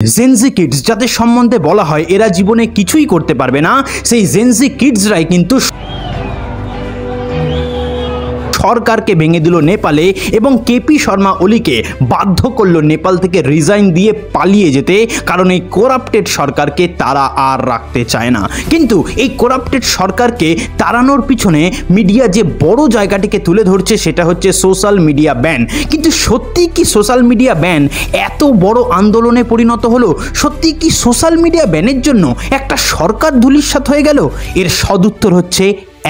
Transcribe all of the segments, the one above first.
Gen Z kids যাদের সম্বন্ধে বলা হয় এরা জীবনে কিছুই করতে পারবে না, সেই জেনজি কিডসরাই কিন্তু সরকারকে ভেঙে দিল নেপালে এবং কেপি শর্মা ওলিকে বাধ্য করলো নেপাল থেকে রিজাইন দিয়ে পালিয়ে যেতে, কারণ এই করাপ্টেড সরকারকে তারা আর রাখতে চায় না। কিন্তু এই করাপ্টেড সরকারকে তাড়ানোর পিছনে মিডিয়া যে বড় জায়গাটিকে তুলে ধরছে সেটা হচ্ছে সোশ্যাল মিডিয়া ব্যান। কিন্তু সত্যি কি সোশ্যাল মিডিয়া ব্যান এত বড় আন্দোলনে পরিণত হলো? সত্যি কি সোশ্যাল মিডিয়া ব্যানের জন্য একটা সরকার ধূলিসাৎ হয়ে গেল? এর সদুত্তর হচ্ছে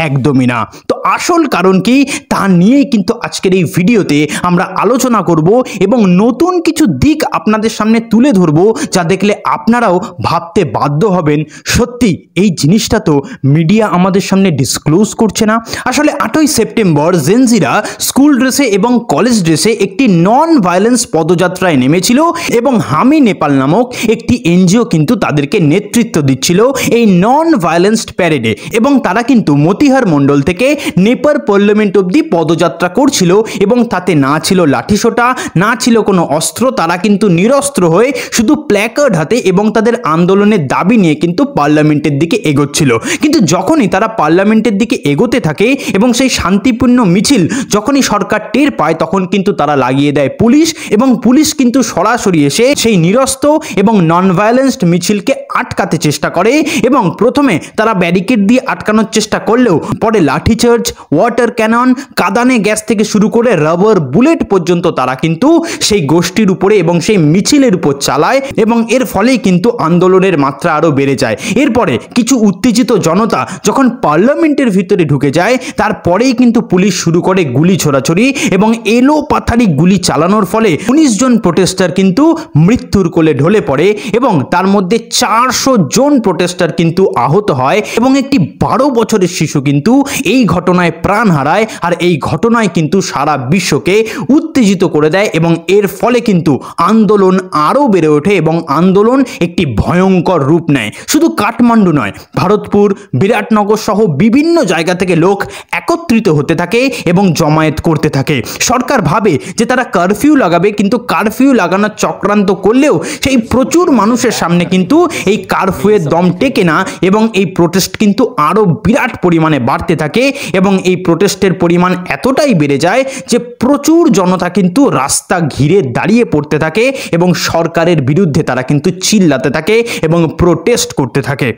একদমই না। তো আসল কারণ কি তা নিয়েই কিন্তু আজকের এই ভিডিওতে আমরা আলোচনা করব এবং নতুন কিছু দিক আপনাদের সামনে তুলে ধরব, যা দেখলে আপনারাও ভাবতে বাধ্য হবেন সত্যি এই জিনিসটা তো মিডিয়া আমাদের সামনে ডিসক্লোজ করছে না। আসলে 8ই সেপ্টেম্বর জেনজিরা স্কুল ড্রেসে এবং কলেজ ড্রেসে একটি নন ভায়োলেন্স পদযাত্রায় নেমেছিল এবং হামি নেপাল নামক একটি এনজিও কিন্তু তাদেরকে নেতৃত্ব দিচ্ছিল এই নন ভায়োলেন্স প্যারেডে, এবং তারা কিন্তু মতিহার মণ্ডল থেকে নেপাল পার্লামেন্ট অবধি পদযাত্রা করছিল এবং তাতে না ছিল লাঠিসোঁটা, না ছিল কোনো অস্ত্র। তারা কিন্তু নিরস্ত্র হয়ে শুধু প্ল্যাকার্ড হাতে এবং তাদের আন্দোলনের দাবি নিয়ে কিন্তু পার্লামেন্টের দিকে এগোচ্ছিল। কিন্তু যখনই তারা পার্লামেন্টের দিকে এগোতে থাকে এবং সেই শান্তিপূর্ণ মিছিল যখনই সরকার টের পায়, তখন কিন্তু তারা লাগিয়ে দেয় পুলিশ, এবং পুলিশ কিন্তু সরাসরি এসে সেই নিরস্ত্র এবং নন ভায়োলেন্সড মিছিলকে আটকাতে চেষ্টা করে। এবং প্রথমে তারা ব্যারিকেড দিয়ে আটকানোর চেষ্টা করলেও পরে লাঠিচার্জ, ওয়াটার ক্যানন, কাদানে গ্যাস থেকে শুরু করে রাবার বুলেট পর্যন্ত তারা কিন্তু সেই গোষ্ঠীর উপরে এবং সেই মিছিলের উপর চালায়, এবং এর ফলেই কিন্তু আন্দোলনের মাত্রা আরো বেড়ে যায়। এরপরে কিছু উত্তেজিত জনতা যখন পার্লামেন্টের ভিতরে ঢুকে যায়, তারপরেই কিন্তু পুলিশ শুরু করে গুলি ছোড়াছড়ি এবং এলো পাথারি গুলি চালানোর ফলে 19 জন প্রোটেস্টার কিন্তু মৃত্যুর কোলে ঢলে পড়ে এবং তার মধ্যে 400 জন প্রোটেস্টার কিন্তু আহত হয় এবং একটি 12 বছরের শিশু কিন্তু এই ঘটনায় প্রাণ হারায়। আর এই ঘটনায় কিন্তু সারা বিশ্বকে উত্তেজিত করে দেয় এবং এর ফলে কিন্তু আন্দোলন আরও বেড়ে ওঠে এবং আন্দোলন একটি ভয়ঙ্কর রূপ নেয়। শুধু কাঠমান্ডু নয়, ভারতপুর, বিরাটনগর সহ বিভিন্ন জায়গা থেকে লোক একত্রিত হতে থাকে এবং জমায়েত করতে থাকে। সরকার ভাবে যে তারা কারফিউ লাগাবে, কিন্তু কারফিউ লাগানোর চক্রান্ত করলেও সেই প্রচুর মানুষের সামনে কিন্তু এই কারফিউয়ের দম টেকে না এবং এই প্রোটেস্ট কিন্তু আরও বিরাট পরিমাণে বাড়তে থাকে এবং এই প্রোটেস্টের পরিমাণ এতটাই বেড়ে যায় যে প্রচুর জনতা কিন্তু রাস্তা ঘিরে দাঁড়িয়ে পড়তে থাকে এবং সরকারের বিরুদ্ধে তারা কিন্তু চিল্লাতে থাকে এবং প্রোটেস্ট করতে থাকে।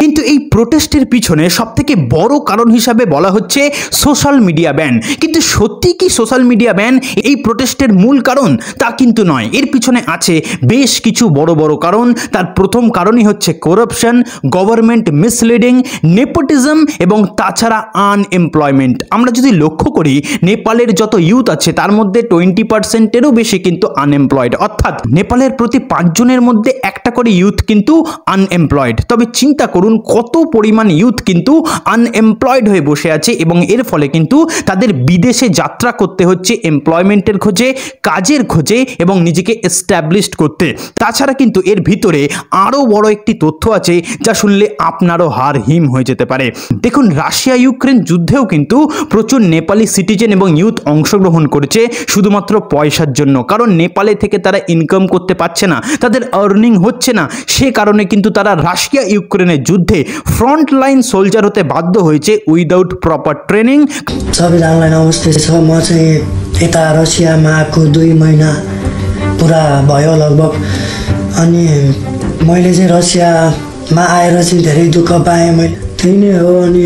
কিন্তু এই প্রোটেস্টের পিছনে সবথেকে বড় কারণ হিসাবে বলা হচ্ছে সোশ্যাল মিডিয়া ব্যান। কিন্তু সত্যি কি সোশ্যাল মিডিয়া ব্যান এই প্রোটেস্টের মূল কারণ? তা কিন্তু নয়। এর পিছনে আছে বেশ কিছু বড় বড় কারণ। তার প্রথম কারণই হচ্ছে করাপশন, গভর্নমেন্ট মিসলিডিং, নেপোটিজম এবং তাছাড়া আনএমপ্লয়মেন্ট। আমরা যদি লক্ষ্য করি নেপালের যত ইউথ আছে তার মধ্যে 20%-এরও বেশি কিন্তু আনএমপ্লয়েড, অর্থাৎ নেপালের প্রতি 5 জনের মধ্যে একটা করে ইউথ কিন্তু আনএমপ্লয়েড। তবে চিন্তা করুন কত পরিমাণ ইউথ কিন্তু আনএমপ্লয়েড হয়ে বসে আছে এবং এর ফলে কিন্তু তাদের বিদেশে যাত্রা করতে হচ্ছে এমপ্লয়মেন্টের খোঁজে, কাজের খোঁজে এবং নিজেকে এস্টাবলিশড করতে। তাছাড়া কিন্তু এর ভিতরে আরও বড় একটি তথ্য আছে যা শুনলে আপনারও হাড় হিম হয়ে যেতে পারে। দেখুন, রাশিয়া ইউক্রেন যুদ্ধেও কিন্তু প্রচুর নেপালি সিটিজেন এবং ইউথ অংশগ্রহণ করেছে শুধুমাত্র পয়সার জন্য, কারণ নেপালে থেকে তারা ইনকাম করতে পারছে না, তাদের আর্নিং হচ্ছে না। সে কারণে কিন্তু তারা রাশিয়া ইউক্রেনের যুদ্ধে ফ্রন্ট লাইন সোলজার হতে বাধ্য হয়েছে উইদাউট প্রপার ट्रेनिङ। सबैजनालाई नमस्ते छ। म चाहिँ यता रसियामा आएको 2 महिना पुरा भयो लगभग, अनि मैले चाहिँ रसियामा आएर चाहिँ धेरै दुःख पाएँ। मैले त्यही नै हो, अनि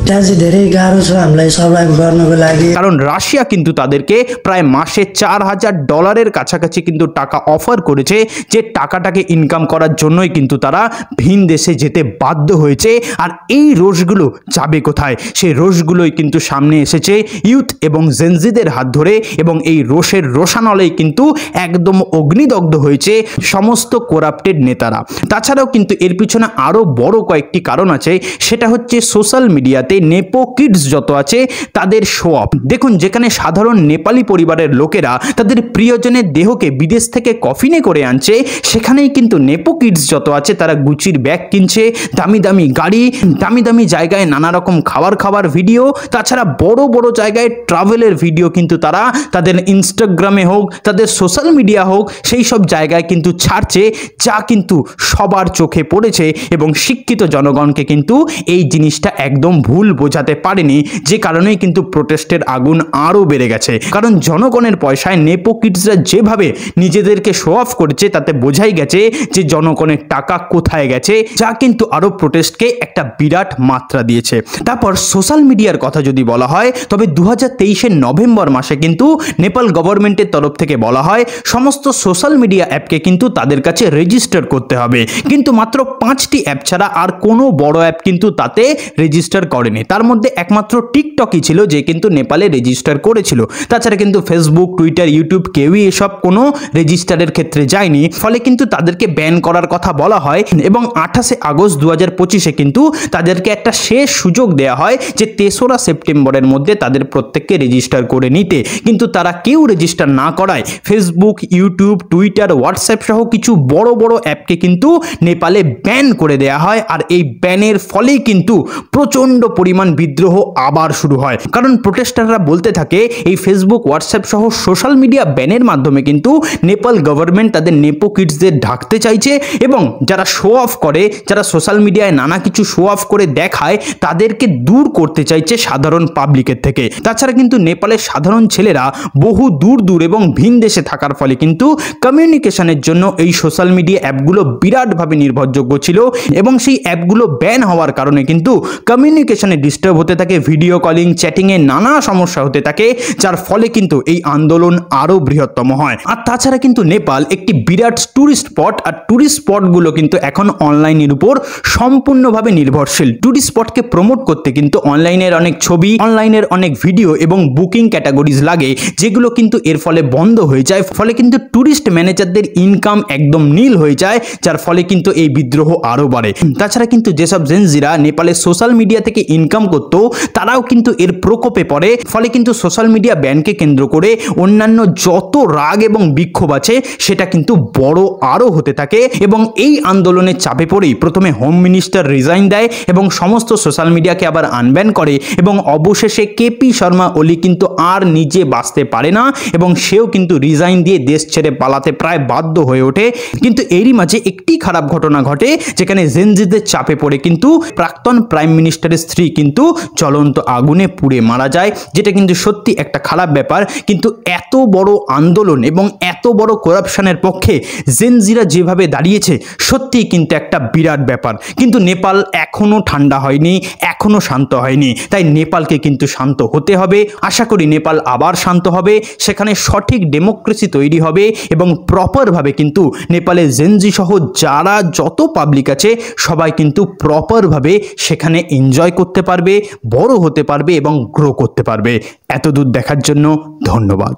त्यहाँ चाहिँ धेरै गाह्रो छ हामीलाई सर्भाइभ गर्नको लागि। কারণ রাশিয়া কিন্তু তাদেরকে প্রায় মাসে $4000 কাছাকাছি কিন্তু টাকা অফার করেছে, যে টাকাটাকে ইনকাম করার জন্যই কিন্তু তারা ভিন দেশে যেতে বাধ্য হয়েছে। আর এই রোষগুলো যাবে কোথায়? সেই রোষগুলোই কিন্তু সামনে এসেছে ইউথ এবং জেনজিদের হাত ধরে, এবং এই রোষের রোষানলেই কিন্তু একদম অগ্নিদগ্ধ হয়েছে সমস্ত করাপ্টেড নেতারা। তাছাড়াও কিন্তু এর পিছনে আরও বড় কয়েকটি কারণ আছে। সেটা হচ্ছে সোশ্যাল মিডিয়াতে মিডিয়াতে নেপো কিডস যত আছে তাদের শো অফ দেখুন, যেখানে সাধারণ নেপালি পরিবারের লোকেরা তাদের প্রিয়জনের দেহকে বিদেশ থেকে কফিনে করে আনছে, সেখানেই কিন্তু নেপো কিডস যত আছে তারা গুচির ব্যাগ কিনছে, দামি দামি গাড়ি, দামি দামি জায়গায় নানা রকম খাবার ভিডিও, তাছাড়া বড় বড় জায়গায় ট্রাভেলের ভিডিও কিন্তু তারা তাদের ইনস্টাগ্রামে হোক, তাদের সোশ্যাল মিডিয়া হোক, সেই সব জায়গায় কিন্তু ছাড়ছে, যা কিন্তু সবার চোখে পড়েছে এবং শিক্ষিত জনগণকে কিন্তু এই জিনিসটা একদম ভুল বোঝাতে পারেনি, যে কারণেই কিন্তু প্রোটেস্টের আগুন আরও বেড়ে গেছে। কারণ জনগণের পয়সায় নেপো কিডসরা যেভাবে নিজেদেরকে শো অফ করেছে তাতে বোঝাই গেছে যে জনগণের টাকা কোথায় গেছে, যা কিন্তু আরও প্রোটেস্টকে একটা বিরাট মাত্রা দিয়েছে। তারপর সোশ্যাল মিডিয়ার কথা যদি বলা হয়, তবে 2023 নভেম্বর মাসে কিন্তু নেপাল গভর্নমেন্টের তরফ থেকে বলা হয় সমস্ত সোশ্যাল মিডিয়া অ্যাপকে কিন্তু তাদের কাছে রেজিস্টার করতে হবে, কিন্তু মাত্র 5টি অ্যাপ ছাড়া আর কোনো বড় অ্যাপ কিন্তু তাতে রেজিস্টার করেনি। তার মধ্যে একমাত্র টিকটকই ছিল যে কিন্তু নেপালে রেজিস্টার করেছিল, তাছাড়া কিন্তু ফেসবুক, টুইটার, ইউটিউব কেউই এসব কোনো রেজিস্টারের ক্ষেত্রে যায়নি, ফলে কিন্তু তাদেরকে ব্যান করার কথা বলা হয় এবং 28 আগস্ট 2025 কিন্তু তাদেরকে একটা শেষ সুযোগ দেওয়া হয় যে 3রা সেপ্টেম্বরের মধ্যে তাদের প্রত্যেককে রেজিস্টার করে নিতে, কিন্তু তারা কেউ রেজিস্টার না করায় ফেসবুক, ইউটিউব, টুইটার, হোয়াটসঅ্যাপ সহ কিছু বড় বড় অ্যাপকে কিন্তু নেপালে ব্যান করে দেওয়া হয়। আর এই ব্যানের ফলেই কিন্তু প্রচণ্ড পরিমাণ বিদ্রোহ আবার শুরু হয়, কারণ প্রোটেস্টাররা বলতে থাকে এই ফেসবুক, হোয়াটসঅ্যাপ সহ সোশ্যাল মিডিয়া ব্যানের মাধ্যমে কিন্তু নেপাল গভর্নমেন্ট তাদের নেপো কিডসদের ঢাকতে চাইছে এবং যারা শো অফ করে, যারা সোশ্যাল মিডিয়ায় নানা কিছু শো অফ করে দেখায়, তাদেরকে দূর করতে চাইছে সাধারণ পাবলিকের থেকে। তাছাড়া কিন্তু নেপালের সাধারণ ছেলেরা বহু দূর দূর এবং ভিন দেশে থাকার ফলে কিন্তু কমিউনিকেশনের জন্য এই সোশ্যাল মিডিয়া অ্যাপগুলো বিরাটভাবে নির্ভরযোগ্য ছিল এবং সেই অ্যাপগুলো ব্যান হওয়ার কারণে কিন্তু কমিউনিকেশনে ডিস্টার্ব হতে থাকে, ভিডিও কলিং, চ্যাটিংয়ে নানা সমস্যা হতে থাকে, যার ফলে কিন্তু এই আন্দোলন আরও বৃহত্তম হয়। আর তাছাড়া কিন্তু নেপাল একটি বিরাট ট্যুরিস্ট স্পট, আর ট্যুরিস্ট স্পটগুলো কিন্তু এখন অনলাইনের উপর সম্পূর্ণভাবে নির্ভরশীল। ট্যুরিস্ট স্পটকে প্রমোট করতে কিন্তু অনলাইনের অনেক ছবি, অনলাইনের অনেক ভিডিও এবং বুকিং ক্যাটাগরিজ লাগে, যেগুলো কিন্তু এর ফলে বন্ধ হয়ে যায়, ফলে কিন্তু ট্যুরিস্ট ম্যানেজারদের ইনকাম একদম নীল হয়ে যায়, যার ফলে কিন্তু এই বিদ্রোহ আরও বাড়ে। তাছাড়া কিন্তু যেসব জেনজিরা নেপালের সোশ্যাল মিডিয়া থেকে ইনকাম করতো, তারাও কিন্তু এর প্রকোপে পড়ে, ফলে কিন্তু সোশ্যাল মিডিয়া ব্যানকে কেন্দ্র করে অন্যান্য যত রাগ এবং বিক্ষোভ আছে সেটা কিন্তু বড় আরও হতে থাকে এবং এই আন্দোলনের চাপে পড়েই প্রথমে হোম মিনিস্টার রিজাইন দেয় এবং সমস্ত সোশ্যাল মিডিয়াকে আবার আনব্যান করে এবং অবশেষে কেপি শর্মা ওলি কিন্তু আর নিজে বাঁচতে পারে না এবং সেও কিন্তু রিজাইন দিয়ে দেশ ছেড়ে পালাতে প্রায় বাধ্য হয়ে ওঠে। কিন্তু এরই মাঝে একটি খারাপ ঘটনা ঘটে, যেখানে জেনজিদের চাপে পড়ে কিন্তু প্রাক্তন প্রাইম মিনিস্টারের স্ত্রী কিন্তু জ্বলন্ত আগুনে পুড়ে মারা যায়, যেটা কিন্তু সত্যি একটা খারাপ ব্যাপার। কিন্তু এত বড় আন্দোলন এবং এত বড় করাপশনের পক্ষে জেনজিরা যেভাবে দাঁড়িয়েছে, সত্যি কিন্তু একটা বিরাট ব্যাপার। কিন্তু নেপাল এখনো ঠান্ডা হয়নি, এখনো শান্ত হয়নি, তাই নেপালকে কিন্তু শান্ত হতে হবে। আশা করি নেপাল আবার শান্ত হবে, সেখানে সঠিক ডেমোক্রেসি তৈরি হবে এবং প্রপারভাবে কিন্তু নেপালের জেনজি সহ যারা যত পাবলিক আছে সবাই কিন্তু প্রপারভাবে সেখানে এনজয় করতে পারবে, বড় হতে পারবে এবং গ্রো করতে পারবে। এতদূর দেখার জন্য ধন্যবাদ।